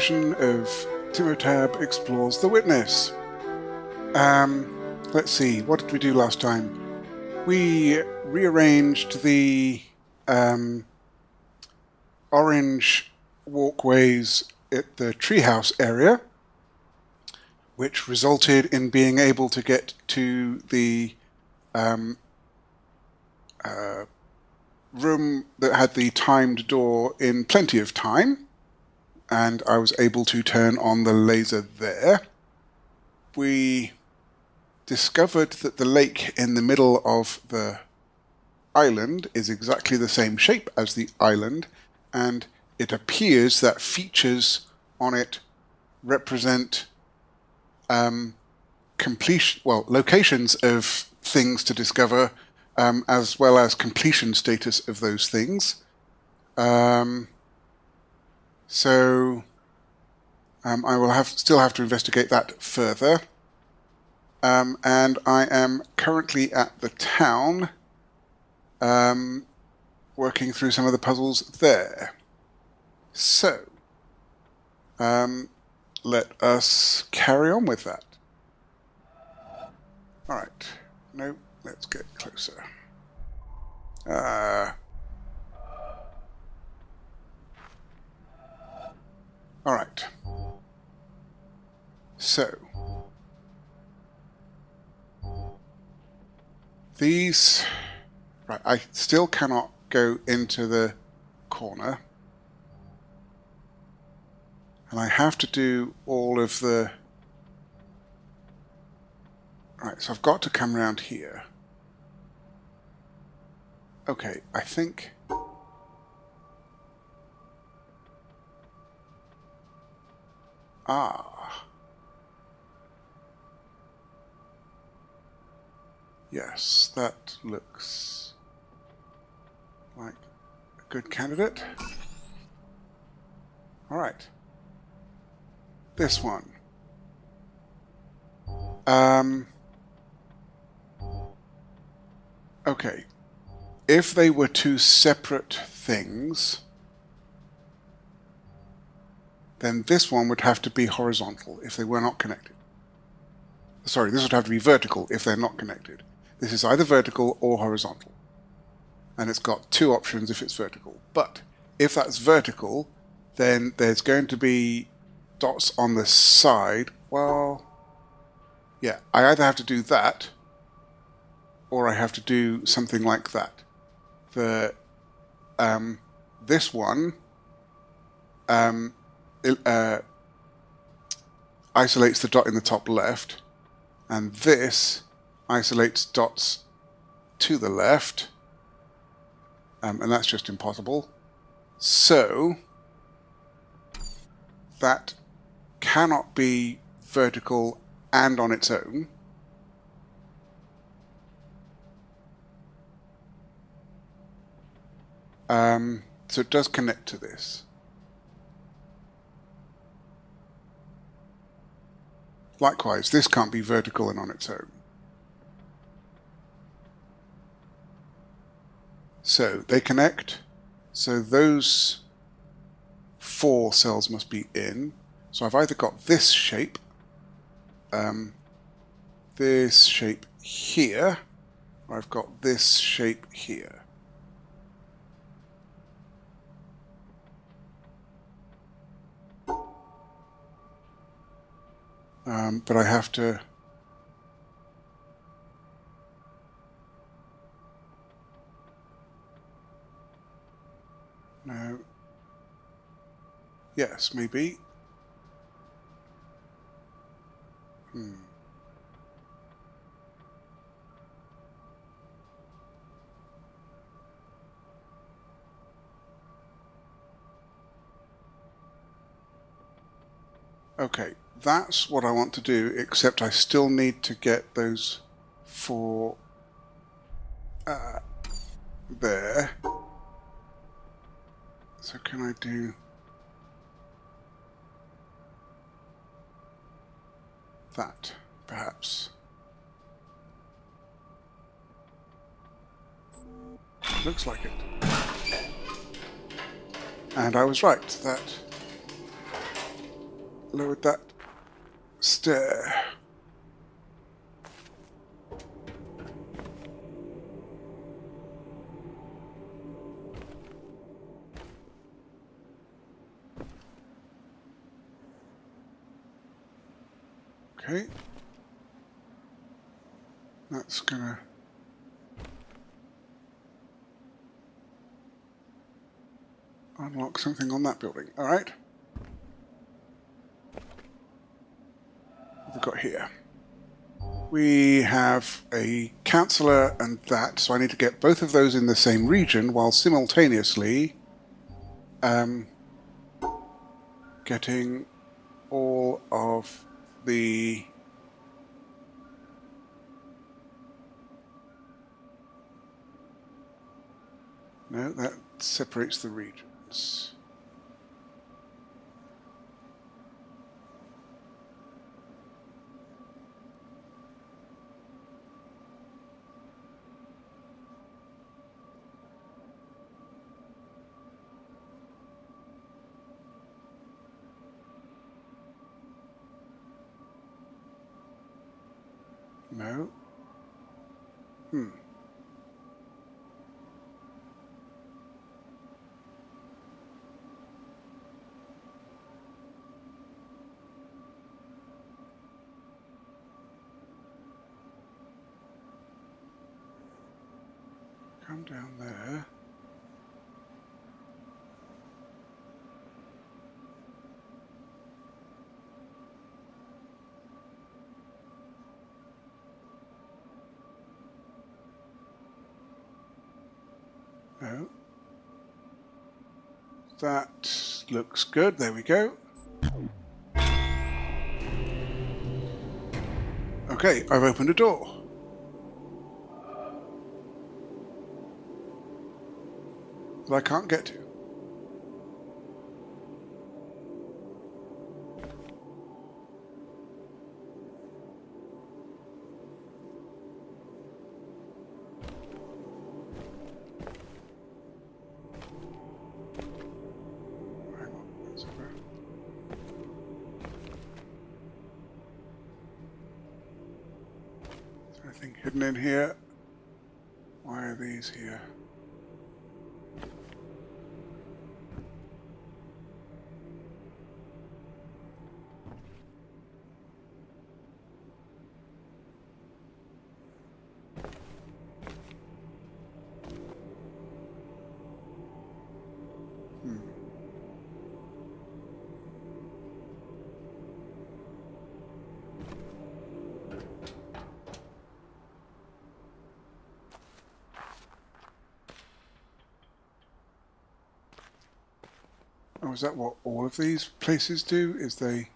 edition of Timotab Explores the Witness. Let's see, what did we do last time? We rearranged the orange walkways at the treehouse area, which resulted in being able to get to the room that had the timed door in plenty of time, and I was able to turn on the laser there. We discovered that the lake in the middle of the island is exactly the same shape as the island, and it appears that features on it represent locations of things to discover, as well as completion status of those things. So I will still have to investigate that further. And I am currently at the town, working through some of the puzzles there. So, let us carry on with that. Alright. No, let's get closer. Alright. So, these... Right, I still cannot go into the corner. And I have to do all of the... Right, so I've got to come around here. Okay, I think... Yes, that looks like a good candidate. Alright. This one. Okay. If they were two separate things, then this one would have to be horizontal if they were not connected. Sorry, this would have to be vertical if they're not connected. This is either vertical or horizontal. And it's got two options if it's vertical. But if that's vertical, then there's going to be dots on the side. Well, yeah, I either have to do that, or I have to do something like that. This one isolates the dot in the top left, and this isolates dots to the left, and that's just impossible. So that cannot be vertical and on its own. So it does connect to this. Likewise, this can't be vertical and on its own. So they connect. So those 4 cells must be in. So I've either got this shape here, or I've got this shape here. But I have to... No. Yes, maybe. Okay, that's what I want to do, except I still need to get those 4 there. So can I do that, perhaps? Looks like it. And I was right, that lowered that stair. Okay. That's gonna unlock something on that building. All right. What have we got here? We have a councillor and that, so I need to get both of those in the same region while simultaneously getting all of the no, that separates the regions. No. Come down there. No. That looks good. There we go. Okay, I've opened a door. That I can't get to. Hang on, where's it? Is there anything hidden in here? Why are these here? Oh, is that what all of these places do? Is they...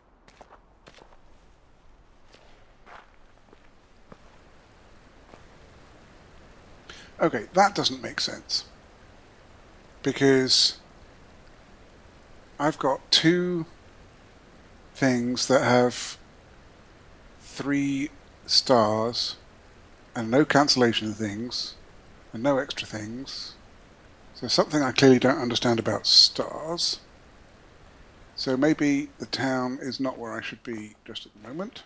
Okay, that doesn't make sense. Because I've got two things that have 3 stars and no cancellation things and no extra things. So something I clearly don't understand about stars. So maybe the town is not where I should be just at the moment.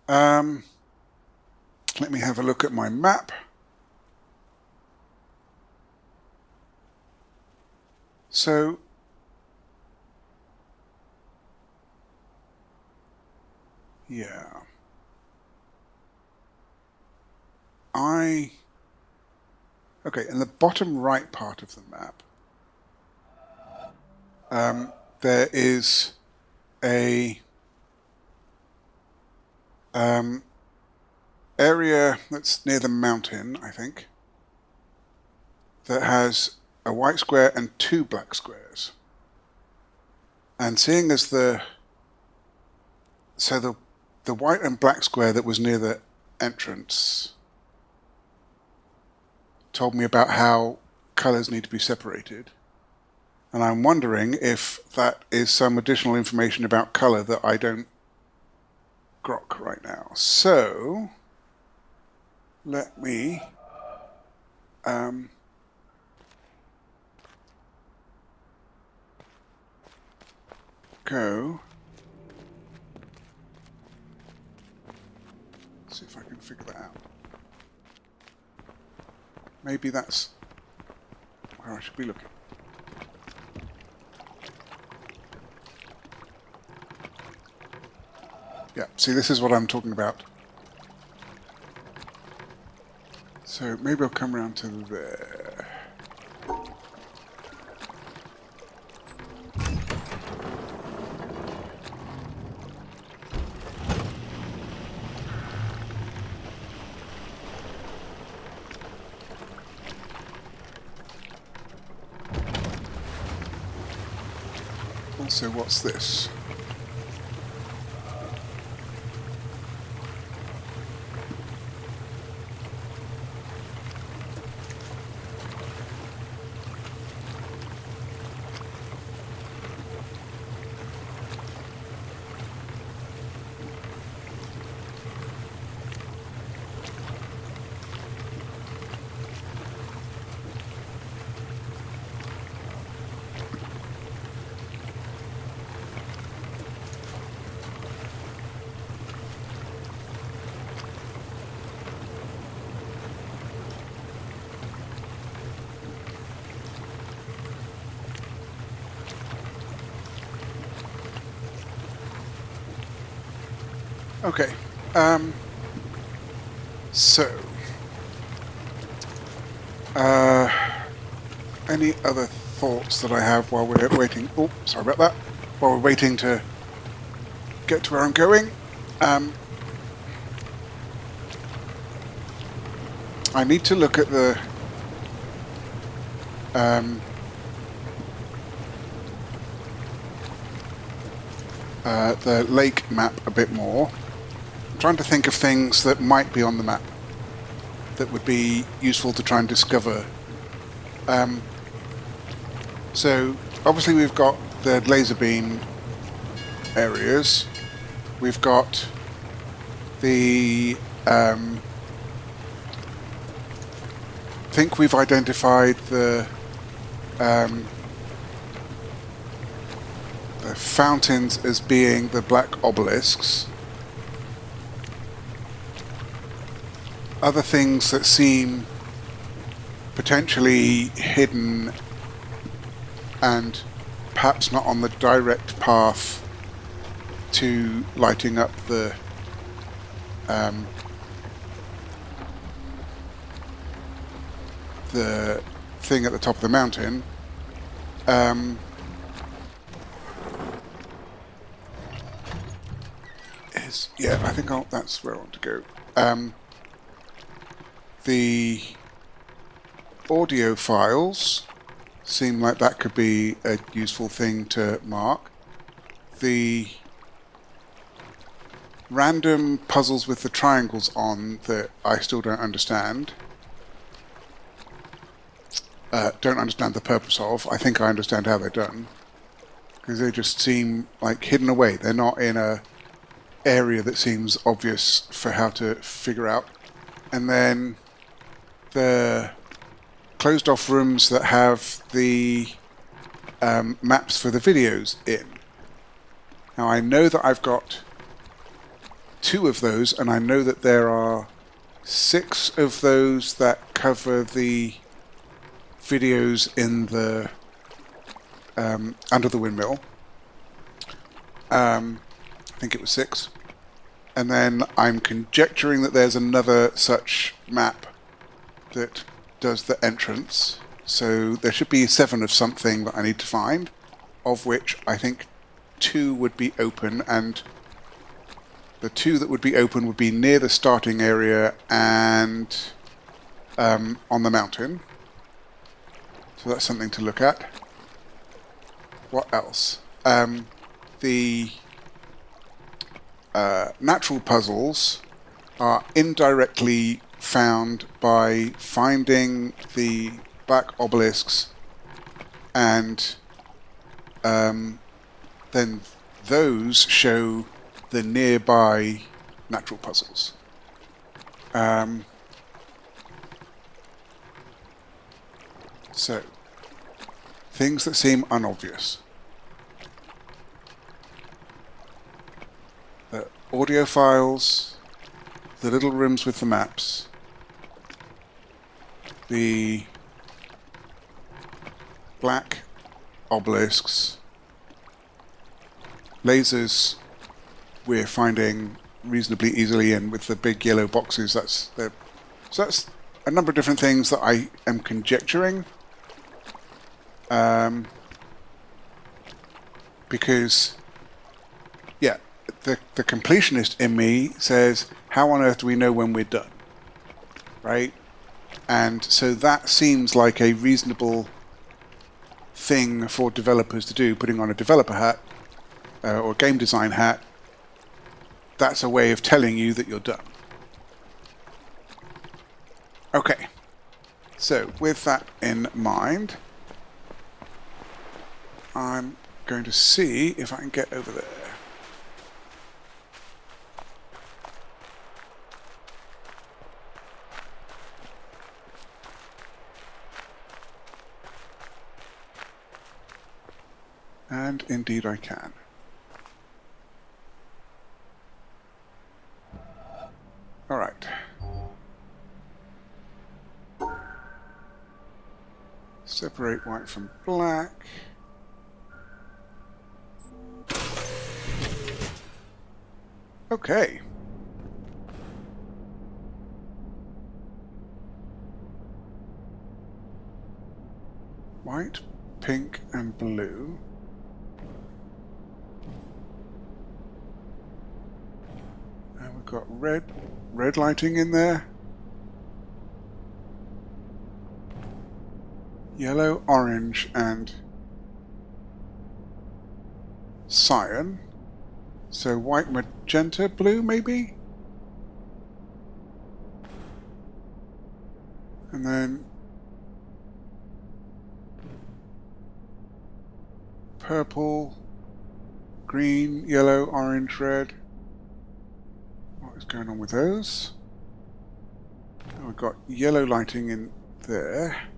Let me have a look at my map. So yeah, okay, in the bottom right part of the map, there is a area that's near the mountain, I think, that has a white square and 2 black squares. And seeing as the white and black square that was near the entrance told me about how colors need to be separated. And I'm wondering if that is some additional information about color that I don't grok right now. So let me go see if I can figure that out. Maybe that's where I should be looking. Yeah, see, this is what I'm talking about. So maybe I'll come around to there. Also, what's this? Okay, so, any other thoughts that I have while we're waiting? Oh, sorry about that. While we're waiting to get to where I'm going, I need to look at the lake map a bit more. I'm trying to think of things that might be on the map that would be useful to try and discover. So obviously we've got the laser beam areas. We've got the I think we've identified the fountains as being the black obelisks. Other things that seem potentially hidden and perhaps not on the direct path to lighting up the thing at the top of the mountain. Yeah, I think that's where I want to go. The audio files seem like that could be a useful thing to mark. The random puzzles with the triangles on that I still don't understand. Don't understand the purpose of. I think I understand how they're done. Because they just seem like hidden away. They're not in a area that seems obvious for how to figure out. And then the closed off rooms that have the maps for the videos in. Now I know that I've got 2 of those, and I know that there are 6 of those that cover the videos in the under the windmill. I think it was 6. And then I'm conjecturing that there's another such map that does the entrance. So there should be 7 of something that I need to find, of which I think 2 would be open, and the 2 that would be open would be near the starting area and on the mountain. So that's something to look at. What else? The natural puzzles are indirectly found by finding the black obelisks, and then those show the nearby natural puzzles. So, things that seem unobvious. The audio files, the little rooms with the maps, the black obelisks, lasers we're finding reasonably easily in with the big yellow boxes. So that's a number of different things that I am conjecturing. Because, yeah, the completionist in me says, how on earth do we know when we're done? Right? And so that seems like a reasonable thing for developers to do, putting on a developer hat or game design hat. That's a way of telling you that you're done. Okay, so with that in mind, I'm going to see if I can get over there. And indeed I can. All right. Separate white from black. Okay. White, pink, and blue. And we've got red lighting in there. Yellow, orange, and cyan. So white, magenta, blue, maybe? And then purple, green, yellow, orange, red. What is going on with those? And we've got yellow lighting in there.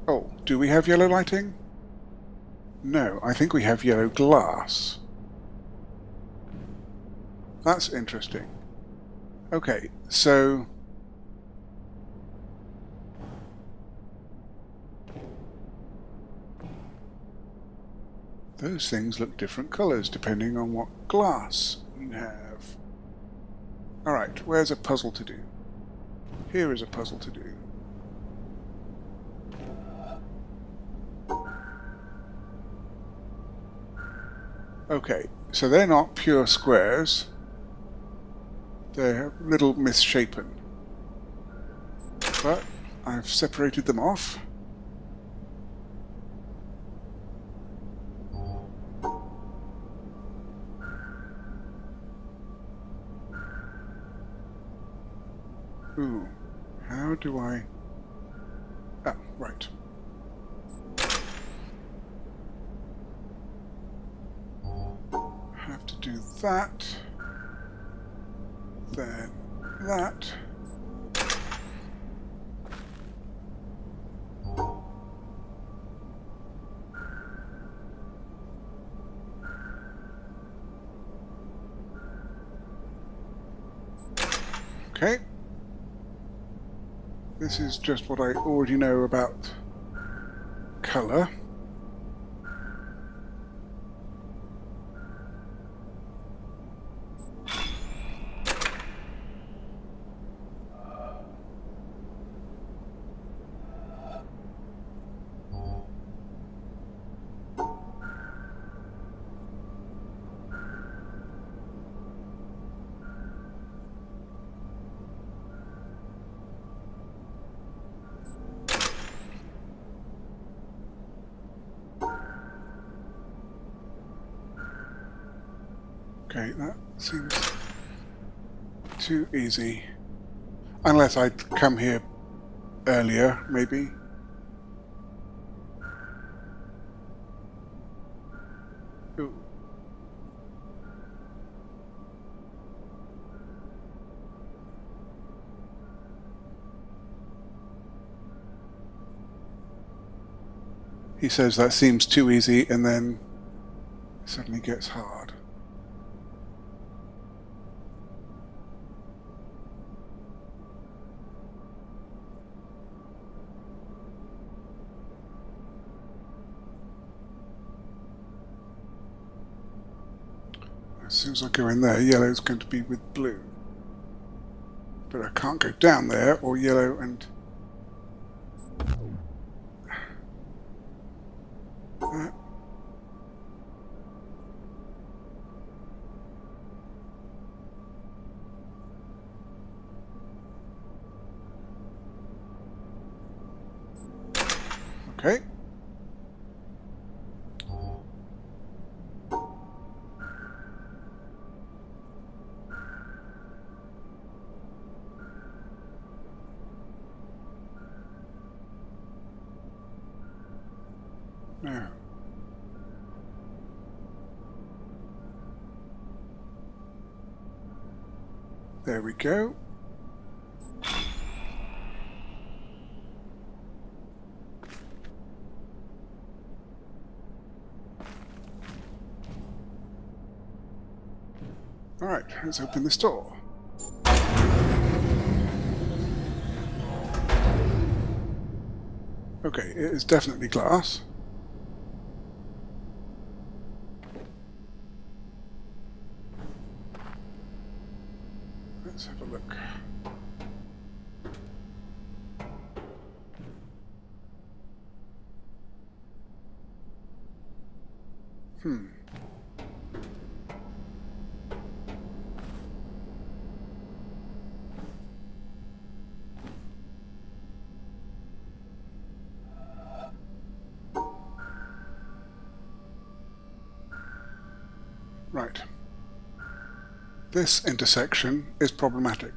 Oh, do we have yellow lighting? No, I think we have yellow glass. That's interesting. Okay, so those things look different colors depending on what glass you have. Alright, where's a puzzle to do? Here is a puzzle to do. Okay, so they're not pure squares. They're a little misshapen. But I've separated them off. Ooh, how do I... Oh, right. Have to do that. Then that. Okay. This is just what I already know about color. Okay, that seems too easy. Unless I'd come here earlier, maybe. Ooh. He says that seems too easy, and then it suddenly gets hard. As soon as I go in there, yellow's going to be with blue. But I can't go down there, or yellow and... Okay. Now. There we go. Alright, let's open this door. Okay, it is definitely glass. Let's have a look. Right. This intersection is problematic.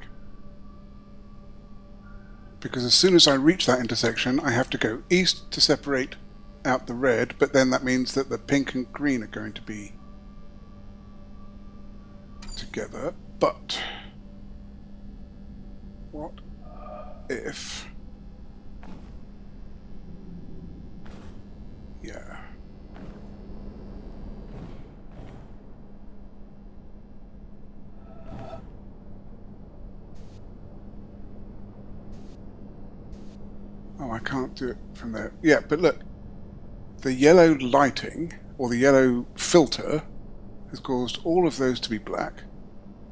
Because as soon as I reach that intersection, I have to go east to separate out the red, but then that means that the pink and green are going to be together. But what if... Yeah. Oh, I can't do it from there. Yeah, but look. The yellow lighting, or the yellow filter, has caused all of those to be black,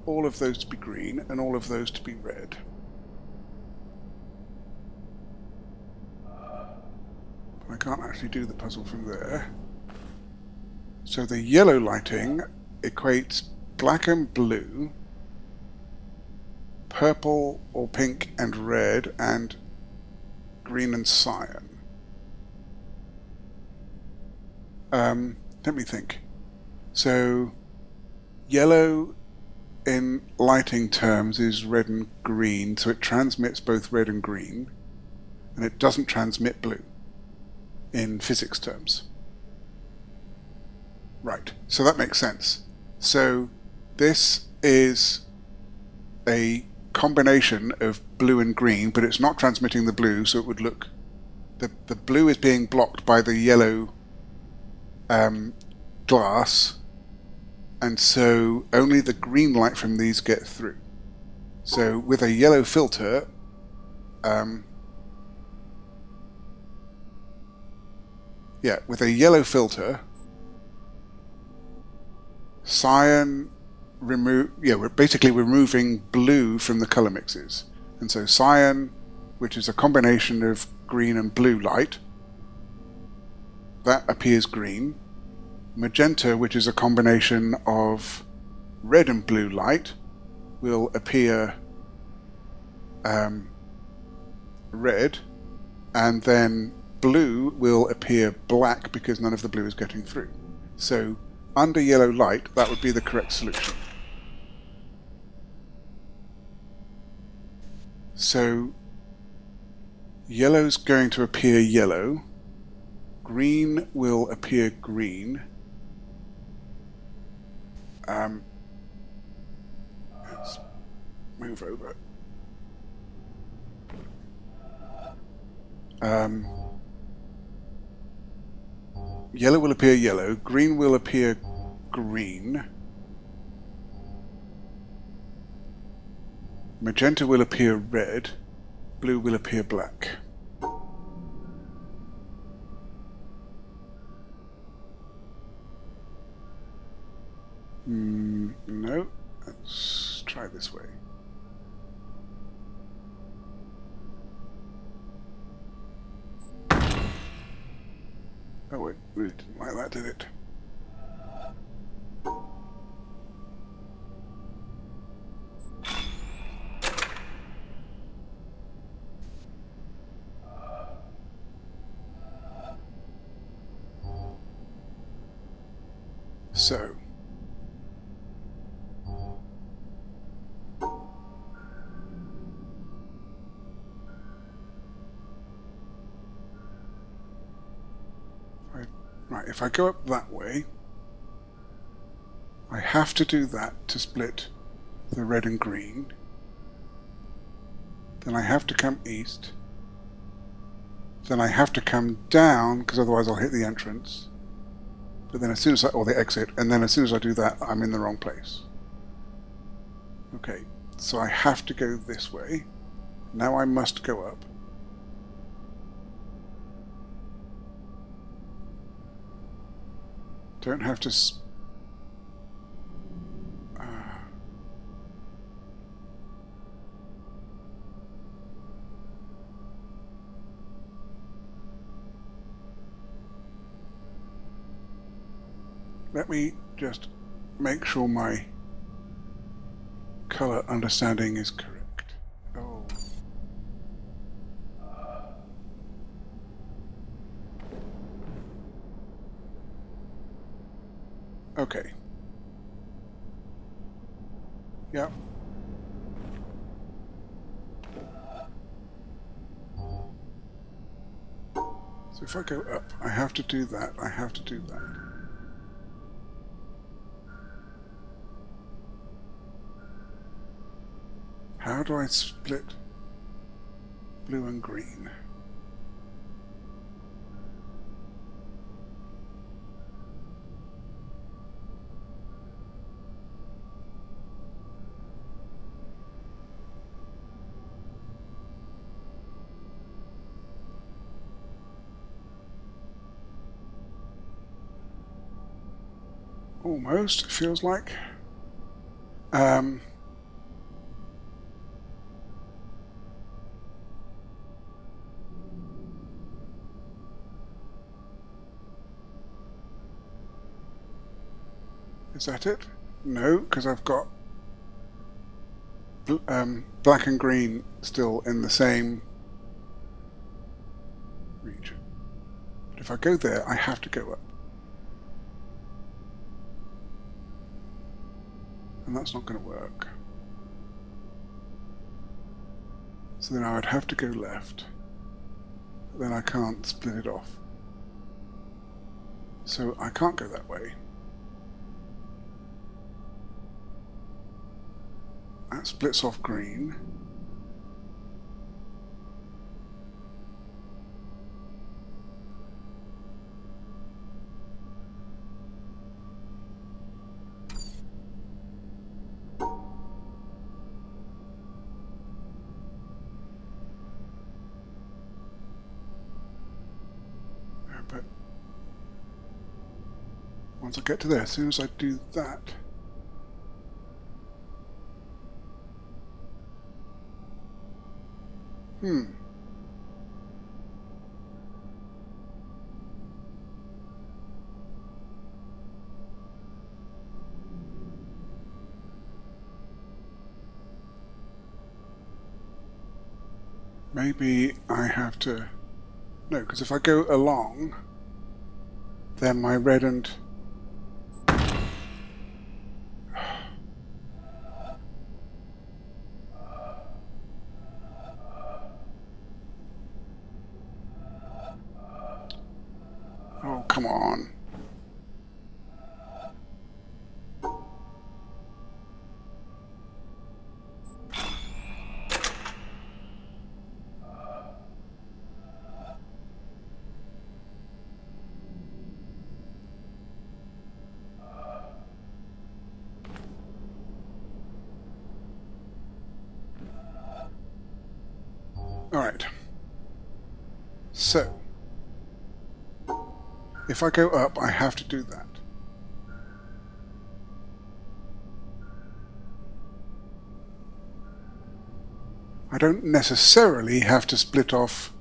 all of those to be green, and all of those to be red. I can't actually do the puzzle from there. So the yellow lighting equates black and blue, purple or pink and red, and green and cyan. Let me think. So yellow in lighting terms is red and green, so it transmits both red and green, and it doesn't transmit blue in physics terms. Right, so that makes sense. So this is a combination of blue and green, but it's not transmitting the blue, so it would look... The blue is being blocked by the yellow glass, and so only the green light from these get through. So with a yellow filter, with a yellow filter, cyan we're basically removing blue from the color mixes, and so cyan, which is a combination of green and blue light, that appears green. Magenta, which is a combination of red and blue light, will appear red, and then blue will appear black because none of the blue is getting through. So under yellow light, that would be the correct solution. So yellow's going to appear yellow, green will appear green. Let's move over. Yellow will appear yellow, green will appear green, magenta will appear red, blue will appear black. No. Let's try this way. Oh, it really didn't like that, did it? So, right, if I go up that way, I have to do that to split the red and green. Then I have to come east. Then I have to come down, because otherwise I'll hit the entrance. But then as soon as or the exit, and then as soon as I do that, I'm in the wrong place. Okay, so I have to go this way. Now I must go up. Don't have to... Let me just make sure my color understanding is correct. Oh. Okay. Yep. So if I go up, I have to do that, I have to do that. How do I split blue and green? Almost, it feels like. Is that it? No, because I've got black and green still in the same region. But if I go there, I have to go up. And that's not going to work. So then I would have to go left. But then I can't split it off. So I can't go that way. That splits off green. But once I get to there, as soon as I do that, maybe I have to... No, because if I go along, then my red and... Oh, come on. Alright. So, if I go up, I have to do that. I don't necessarily have to split off,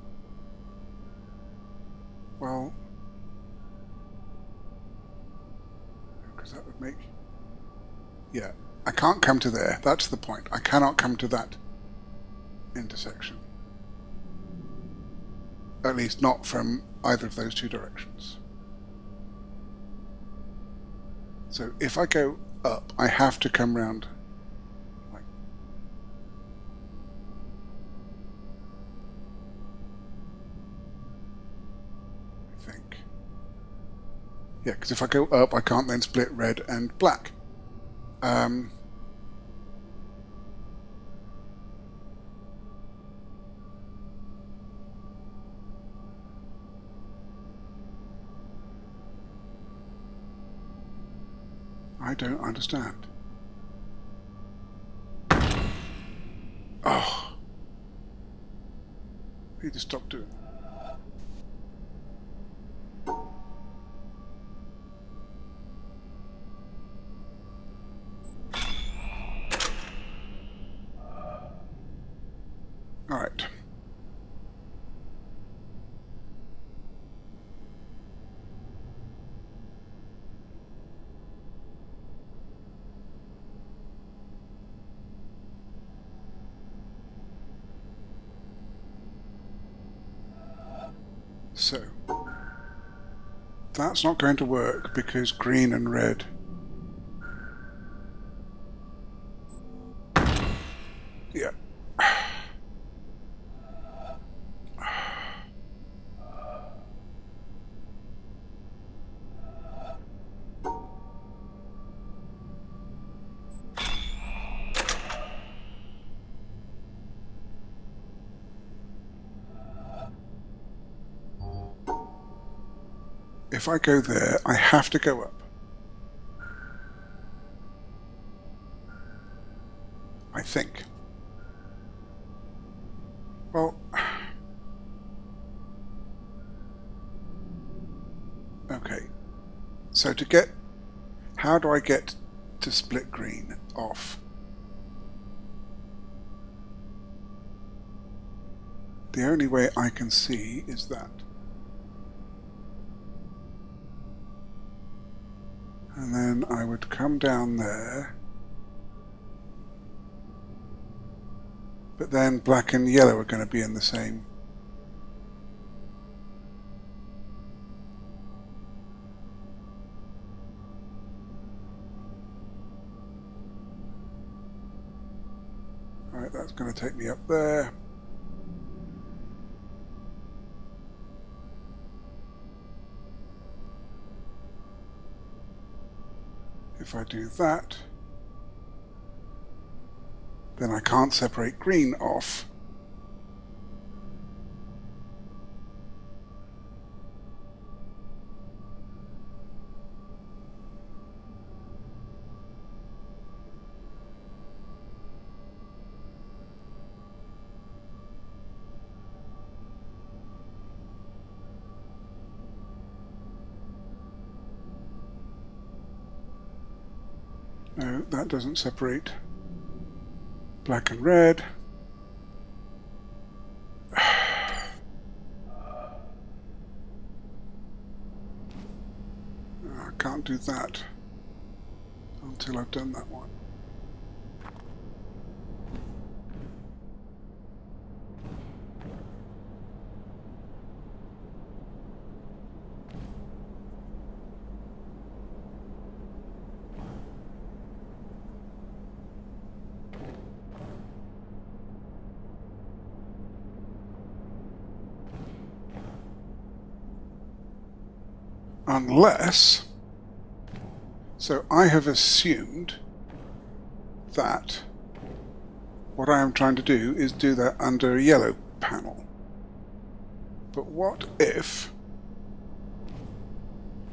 well, because that would make, yeah, I can't come to there. That's the point. I cannot come to that intersection. At least not from either of those two directions. So if I go up, I have to come round. I think. Yeah, because if I go up, I can't then split red and black. I don't understand. Oh. I need to stop doing that. All right. So, that's not going to work because green and red. Yeah. If I go there, I have to go up. I think. Well, okay. So to get, how do I get to split green off? The only way I can see is that. And then I would come down there. But then black and yellow are going to be in the same. Alright, that's going to take me up there. If I do that, then I can't separate green off. No, that doesn't separate black and red. I can't do that until I've done that one. Unless, so I have assumed that what I am trying to do is do that under a yellow panel. But what if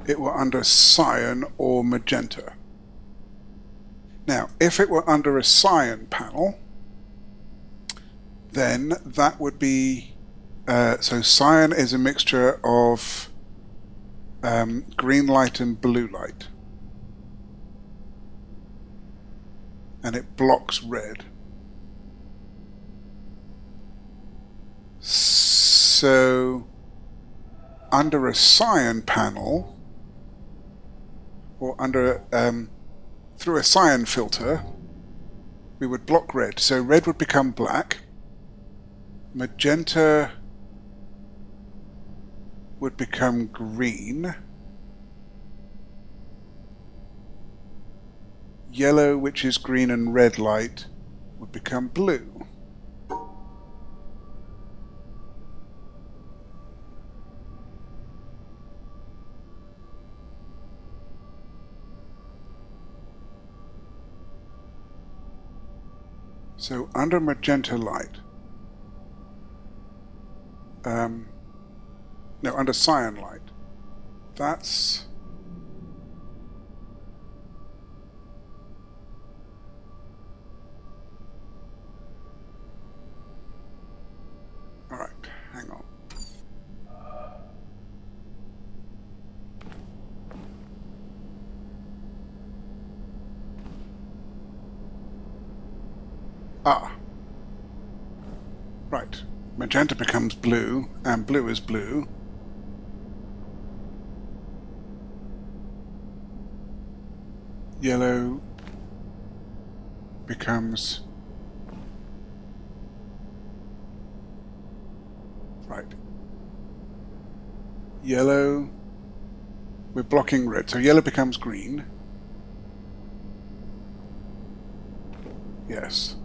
it were under cyan or magenta? Now, if it were under a cyan panel, then that would be, so cyan is a mixture of green light and blue light, and it blocks red. So under a cyan panel, or under through a cyan filter, we would block red. So red would become black, magenta would become green, yellow, which is green and red light, would become blue. So under magenta light, no, under cyan light, that's all right. Hang on. Ah, right. Magenta becomes blue, and blue is blue. Yellow becomes... right. Yellow... we're blocking red, so yellow becomes green. Yes.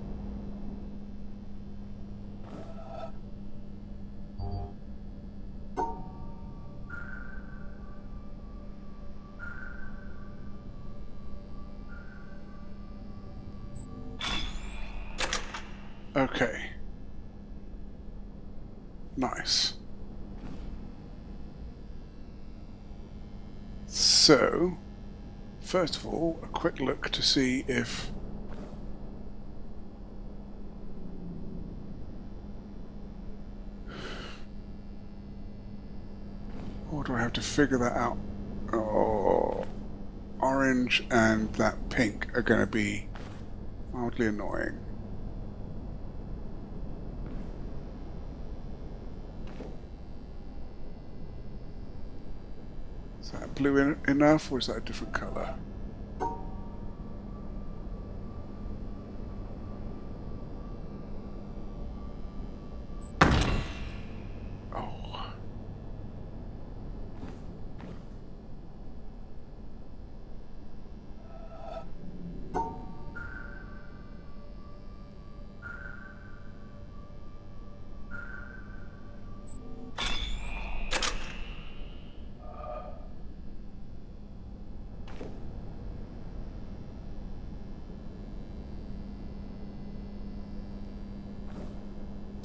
Okay. Nice. So, first of all, a quick look to see if... or do I have to figure that out? Oh, orange and that pink are going to be mildly annoying. Is that blue enough, or is that a different color? Oh.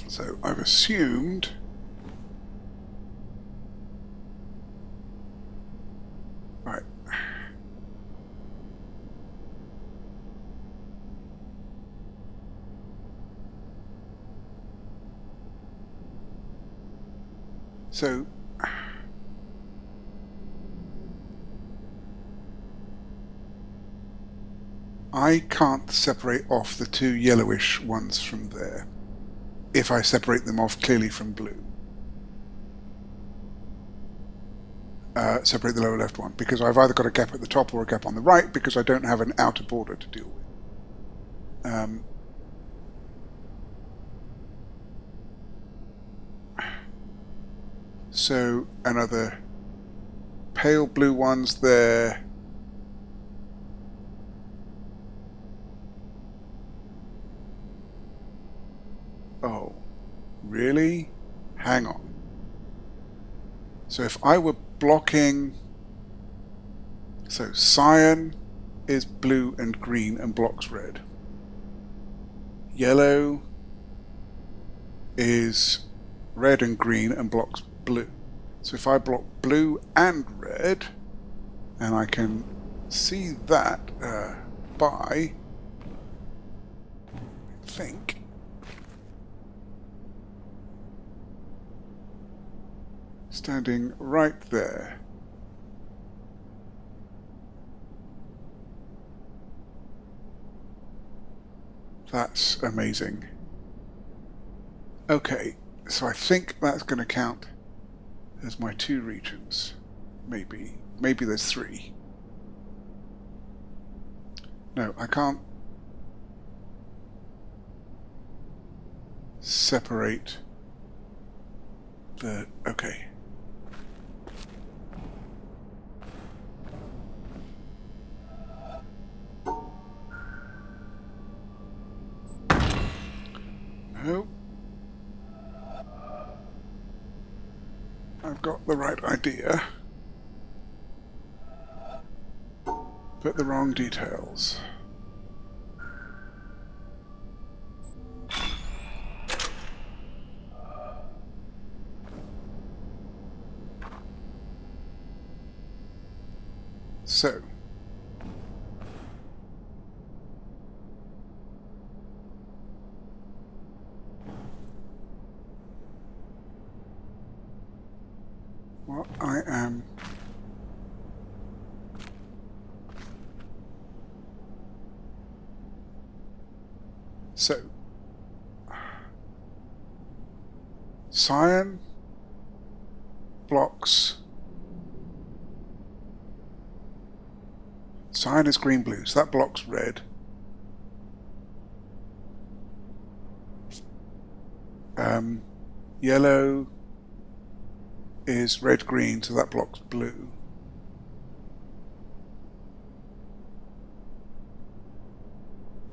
So I've assumed right. So I can't separate off the two yellowish ones from there if I separate them off clearly from blue. Separate the lower left one, because I've either got a gap at the top or a gap on the right, because I don't have an outer border to deal with. So another pale blue ones there. Oh, really? Hang on. So if I were blocking... so cyan is blue and green and blocks red. Yellow is red and green and blocks blue. So if I block blue and red, and I can see that by, I think, standing right there. That's amazing. Okay, So I think that's going to count as my 2 regions. Maybe. Maybe there's 3. No, I can't separate the... Okay. No. I've got the right idea, but the wrong details. So, what I am cyan blocks. Cyan is green blue, so that blocks red. Yellow is red green, so that blocks blue.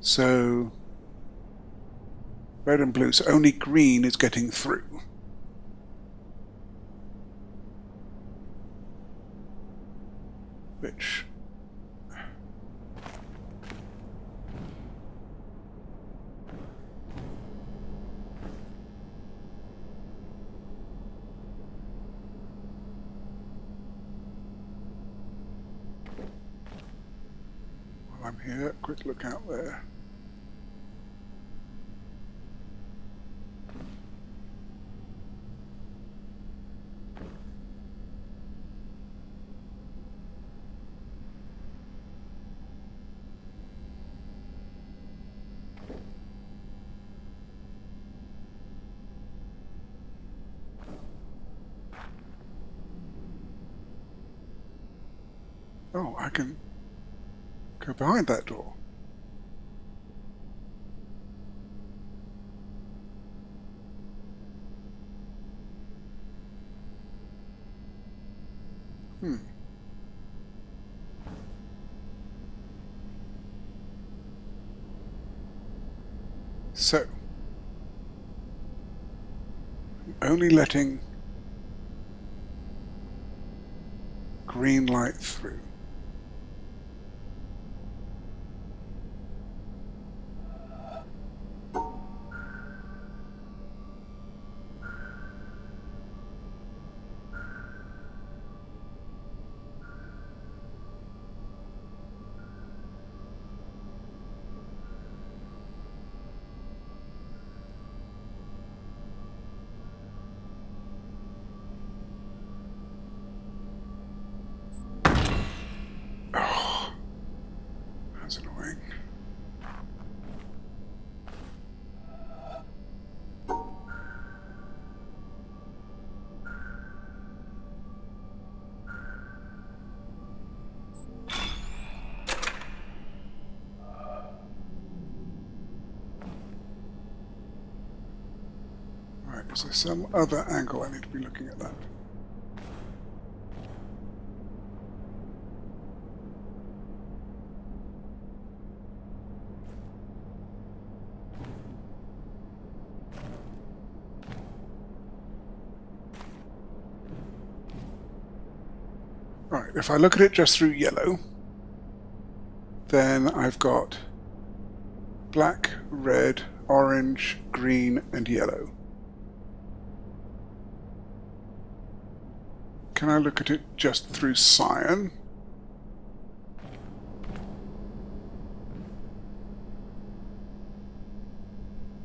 So red and blue, so only green is getting through. Which while I'm here, quick look out there. Oh, I can go behind that door. So, I'm only letting green light through. Oh, that's annoying. Right, is there some other angle I need to be looking at that? Right, if I look at it just through yellow, then I've got black, red, orange, green, and yellow. Can I look at it just through cyan?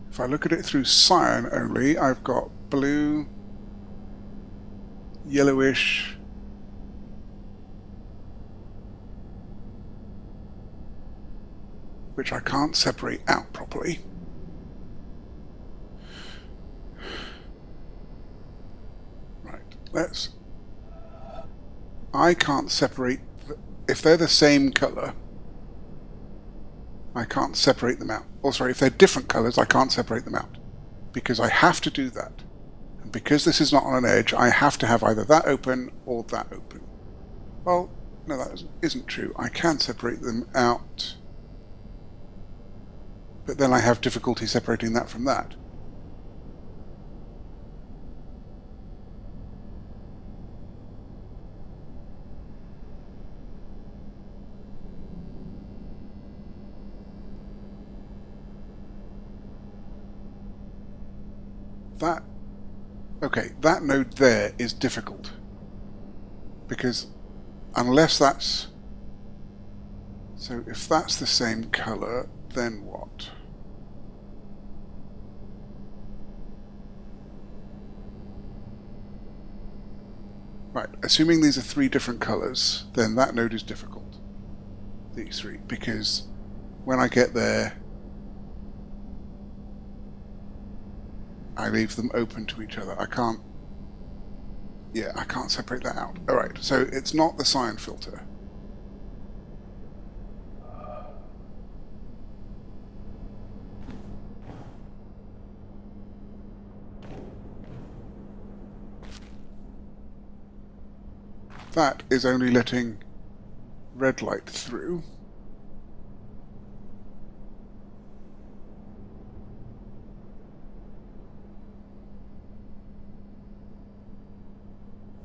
If I look at it through cyan only, I've got blue, yellowish, which I can't separate out properly. I can't separate... If they're the same colour, I can't separate them out. Or sorry, if they're different colours, I can't separate them out. Because I have to do that. And because this is not on an edge, I have to have either that open or that open. Well, no, that isn't true. I can separate them out, but then I have difficulty separating that from that. Okay, that node there is difficult. Because unless that's... So if that's the same colour, then what? Right, assuming these are 3 different colours, then that node is difficult. These 3, because when I get there, I leave them open to each other. I can't separate that out. Alright, so it's not the cyan filter. That is only letting red light through.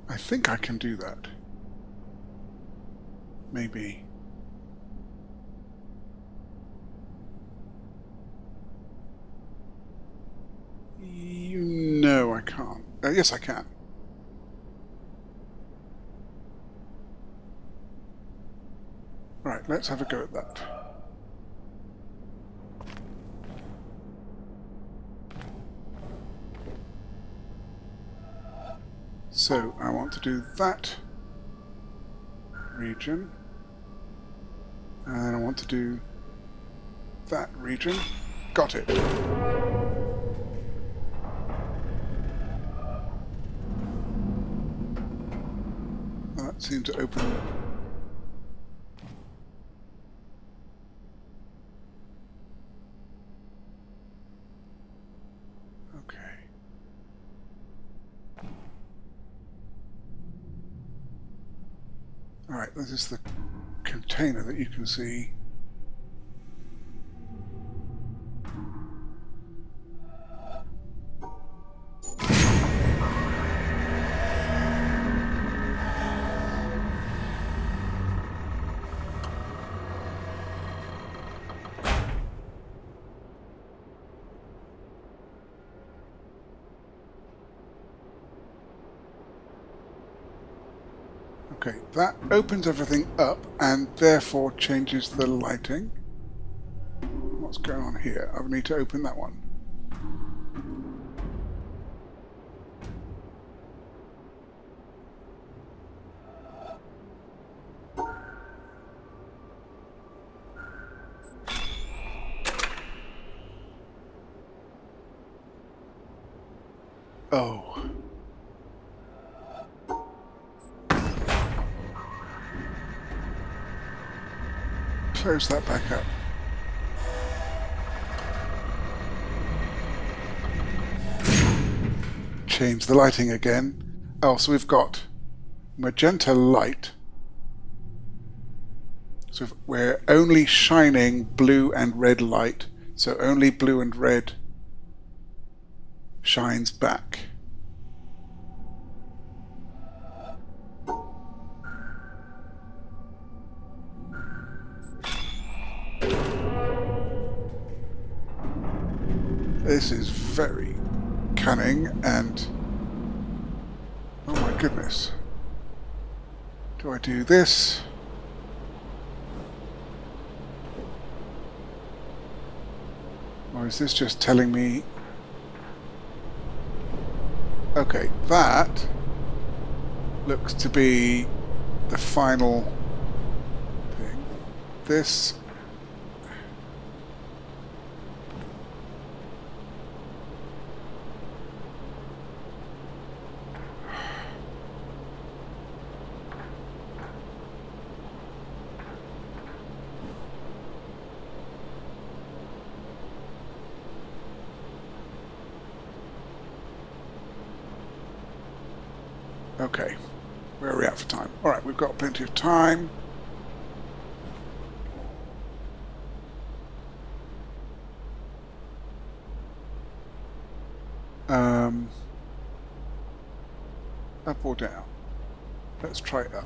I think I can do that. Maybe. No, I can't. Yes, I can. Right, let's have a go at that. So I want to do that region, and I want to do that region. Got it. Well, that seemed to open. Alright, this is the container that you can see. Okay, that opens everything up and therefore changes the lighting. What's going on here? I need to open that one. Oh. Close that back up. Change the lighting again. Oh, so we've got magenta light. So we're only shining blue and red light. So only blue and red shines back. This is very cunning and... oh my goodness. Do I do this? Or is this just telling me... okay, that looks to be the final thing. This... Okay. Where are we at for time? Alright, we've got plenty of time. Up or down? Let's try up.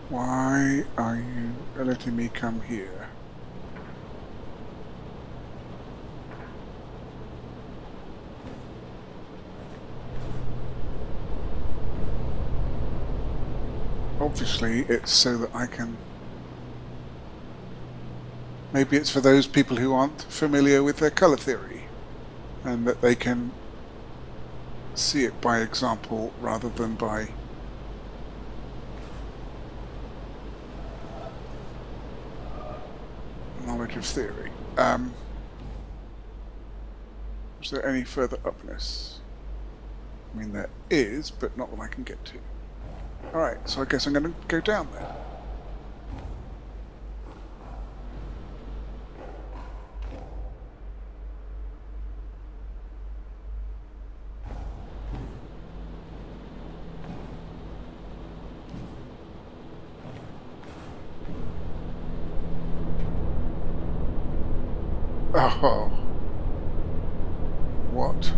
Why are you letting me come here? Obviously, it's so that I can... Maybe it's for those people who aren't familiar with their colour theory, and that they can see it by example rather than by knowledge of theory. Is there any further upness? I mean, there is, but not that I can get to. Alright, so I guess I'm going to go down there. Oh. What?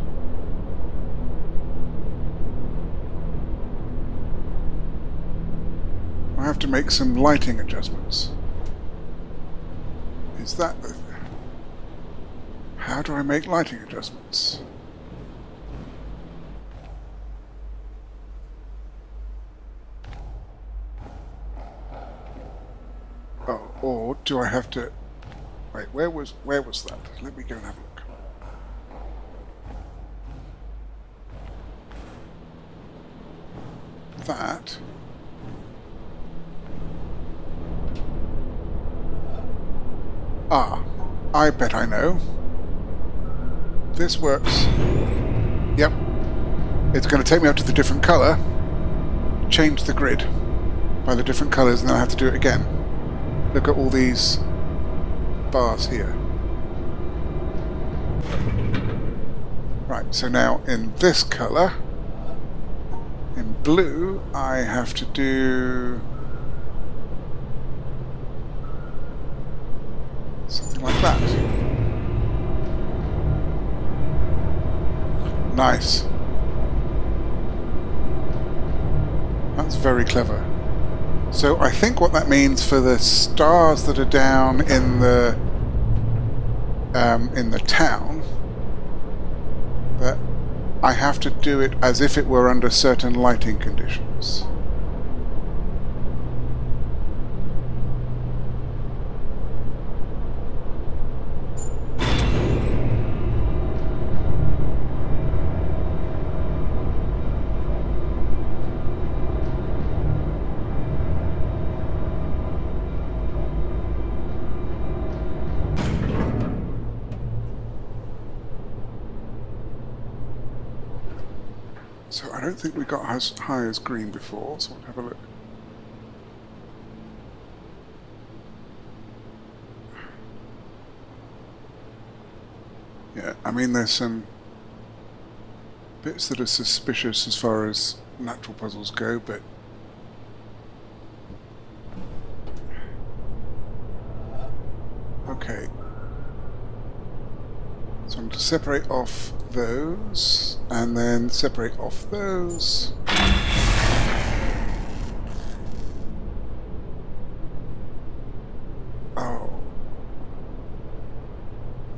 I have to make some lighting adjustments. Is that the... How do I make lighting adjustments? Oh, or do I have to... Wait, where was that? Let me go and have a look. That... Ah, I bet I know. This works. Yep. It's going to take me up to the different colour, change the grid by the different colours, and then I have to do it again. Look at all these bars here. Right, so now in this colour, in blue, I have to do something like that. Nice. That's very clever. So I think what that means for the stars that are down in the town, that I have to do it as if it were under certain lighting conditions. So I don't think we got as high as green before, so we'll have a look. Yeah, I mean there's some bits that are suspicious as far as natural puzzles go, but okay. So I'm going to separate off those, and then separate off those. Oh.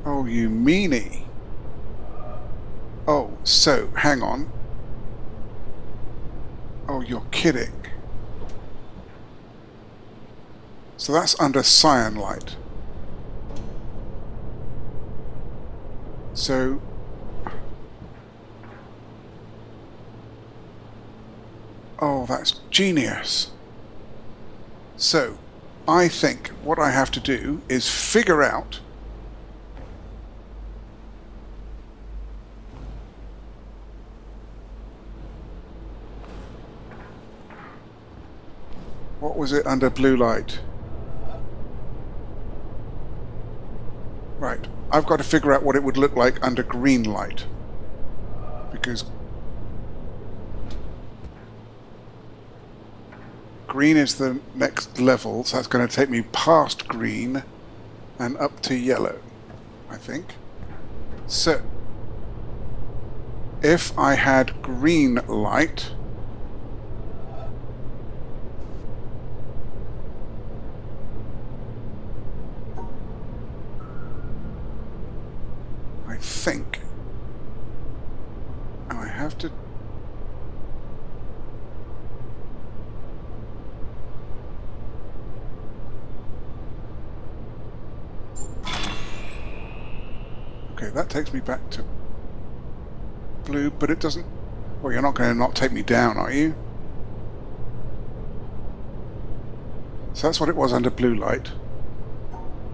Oh, you meanie. Oh, so, hang on. Oh, you're kidding. So that's under cyan light. So Oh, that's genius. So, I think what I have to do is figure out what was it under blue light? Right, I've got to figure out what it would look like under green light. Because green is the next level, so that's going to take me past green and up to yellow, I think. So, if I had green light, I think, and I have to okay, that takes me back to blue, but it doesn't... Well, you're not going to not take me down, are you? So that's what it was under blue light.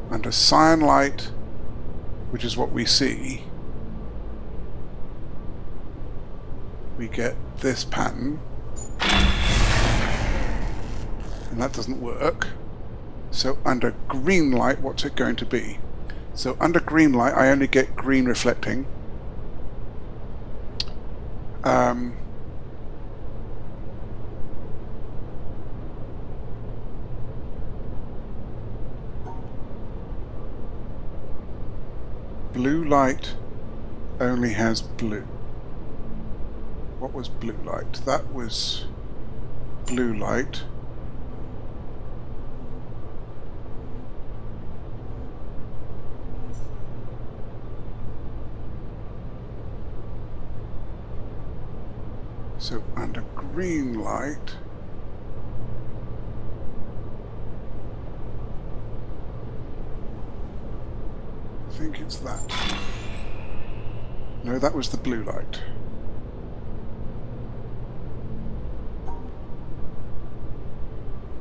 Under cyan light, which is what we see, we get this pattern. And that doesn't work. So under green light, what's it going to be? So under green light, I only get green reflecting. Blue light only has blue. What was blue light? That was blue light. So under green light, I think it's that. No, that was the blue light.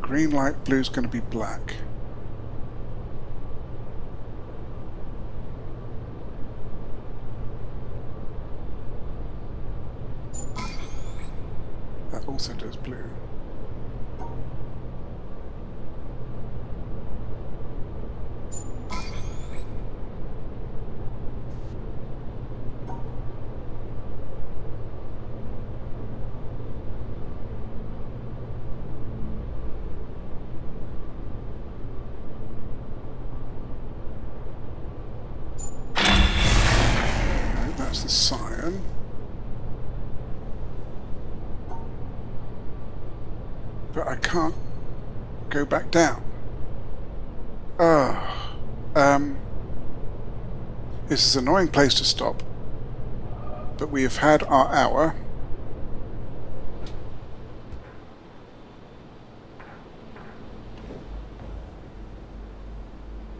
Green light, blue's going to be black. That also does blue. No, that's the cyan. But I can't go back down. This is an annoying place to stop, but we have had our hour.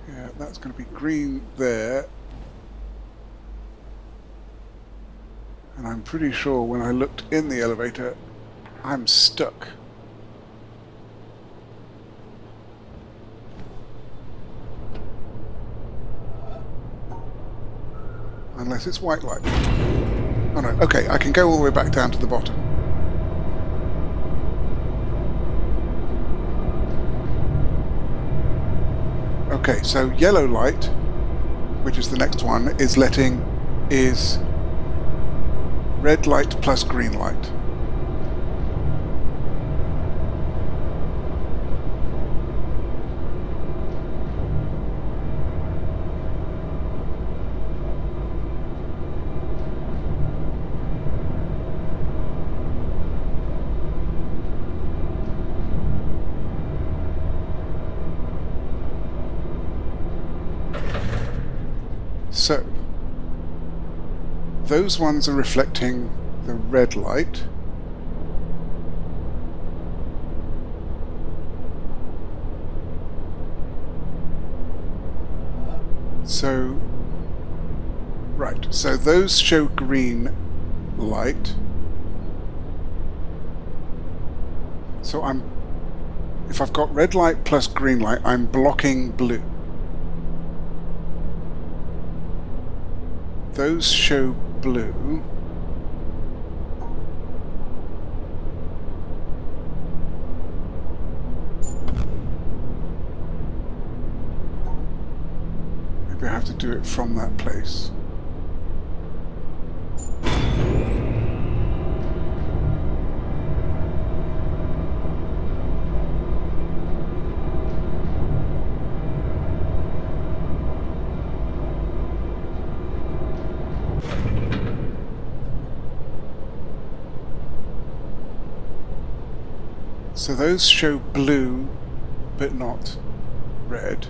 Yeah, that's going to be green there. And I'm pretty sure when I looked in the elevator, I'm stuck. Unless it's white light. Oh no, okay, I can go all the way back down to the bottom. Okay, so yellow light, which is the next one, is red light plus green light. So, those ones are reflecting the red light. So, right, so those show green light. So if I've got red light plus green light, I'm blocking blue. Those show blue. Maybe I have to do it from that place. So those show blue, but not red.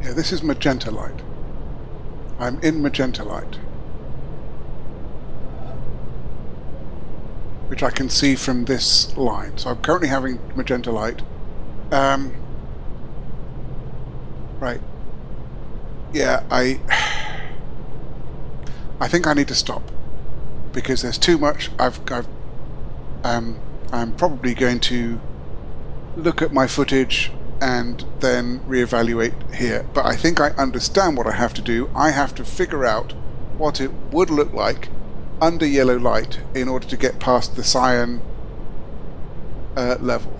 Yeah, this is magenta light. I'm in magenta light, which I can see from this line. So I'm currently having magenta light. Right. Yeah, I think I need to stop because there's too much. I'm probably going to look at my footage and then reevaluate here. But I think I understand what I have to do. I have to figure out what it would look like under yellow light in order to get past the cyan level.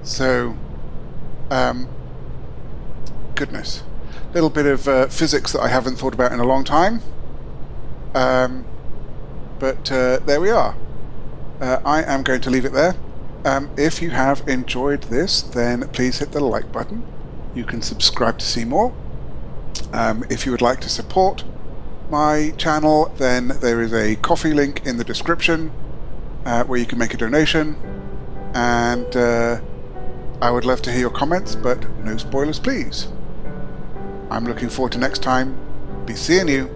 So, goodness, a little bit of physics that I haven't thought about in a long time. But there we are. I am going to leave it there. If you have enjoyed this, then please hit the like button. You can subscribe to see more. If you would like to support my channel, then there is a Ko-fi link in the description where you can make a donation. And I would love to hear your comments, but no spoilers, please. I'm looking forward to next time. Be seeing you.